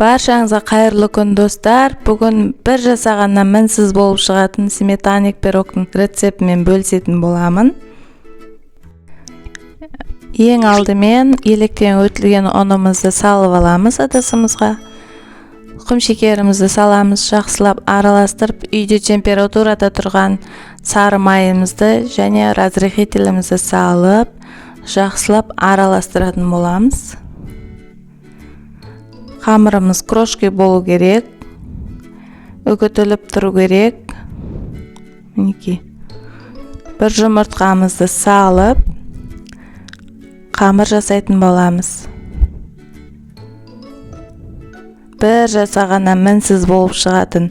Баршаңызға қайырлы күн достар. Бүгін бір жасағаннан мінсіз болып шығатын сметаник пирогтың рецептімен бөлісетін боламын. Ең алдымен електен өтілген ұнымызды салып аламыз ыдысымызға. Құмшекерімізді саламыз, жақсылап араластырып, үйде температурада тұрған сары майымызды және разрыхителімізді салып, жақсылап араластыратын боламыз. Қамырымыз крошка болу керек, үгітіліп тұру керек. Мінекей. Бір жұмыртқамызды салып, қамыр жасайтын боламыз. Бір жасағаннан мінсіз болып шығатын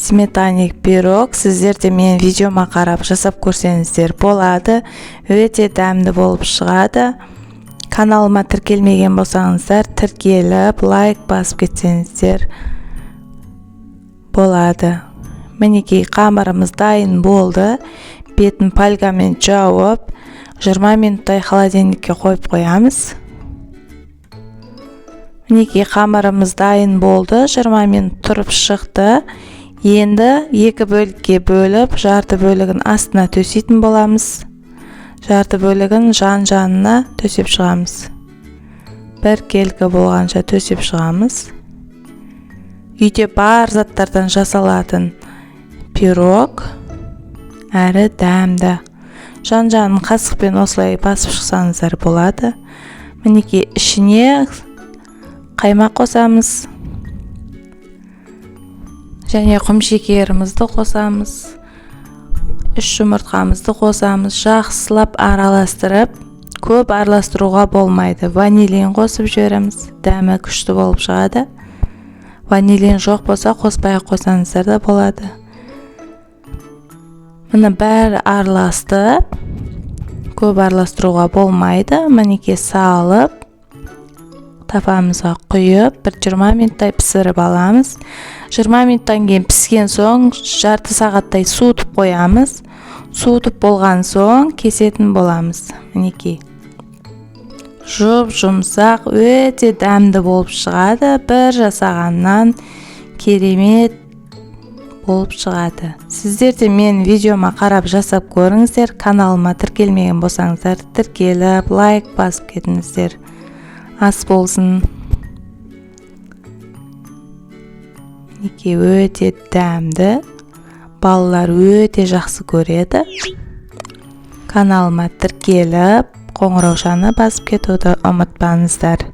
сметаник пирог сіздерде мен видеома қарап жасап көрсеңіздер болады. Өте дәмді болып шығады. Каналыма тіркелмеген болсаңыздар, тіркеліп, лайк басып кетсеңіздер болады. Мінекей қамырымыз дайын болды. Бетін пальгамен жауып, 20 минуттай холодильникке қойып қоямыз. Мінекей қамырымыз дайын болды. 20 минут тұрып шықты. Енді екі бөлікке бөліп, жарты бөлігін астына төсейтін боламыз. Жарты бөлігін жан-жанына төсеп шығамыз. Бір келкі болғанша төсеп шығамыз. Үйде бар заттардан жасалатын пирог әрі дәмді. Жан-жанын қасықпен осылай басып шықсаңыздар болады. Мінекей ішіне қаймақ қосамыз. Және құмшекерімізді қосамыз. 3 жұмыртқамызды қосамыз, жақсылап араластырып, көп араластыруға болмайды. Ванилин қосып жібереміз, дәмі күшті болып шығады. Ванилин жоқ болса, қоспай қосаңыздар да болады. Мұны бәрі араласты, көп араластыруға болмайды. Мінекей салып, тапамызға құйып, 20 минуттай пісіріп аламыз. 20 минуттан кейін піскен соң, жарты сағаттай суытып қоямыз. Суытып болған соң кесетін боламыз. Мінекей. Жұмсақ, өте дәмді болып шығады. Бір жасағаннан керемет болып шығады. Сіздер де мен видеома қарап жасап көріңіздер. Каналыма тіркелмеген болсаңыздар, тіркеліп, лайк басып кетіңіздер. Ас болсын. Мінекей өте дәмді. Балалар өте жақсы көреді. Каналыма тіркеліп, қоңыраушаны басып кетуді ұмытпаңыздар.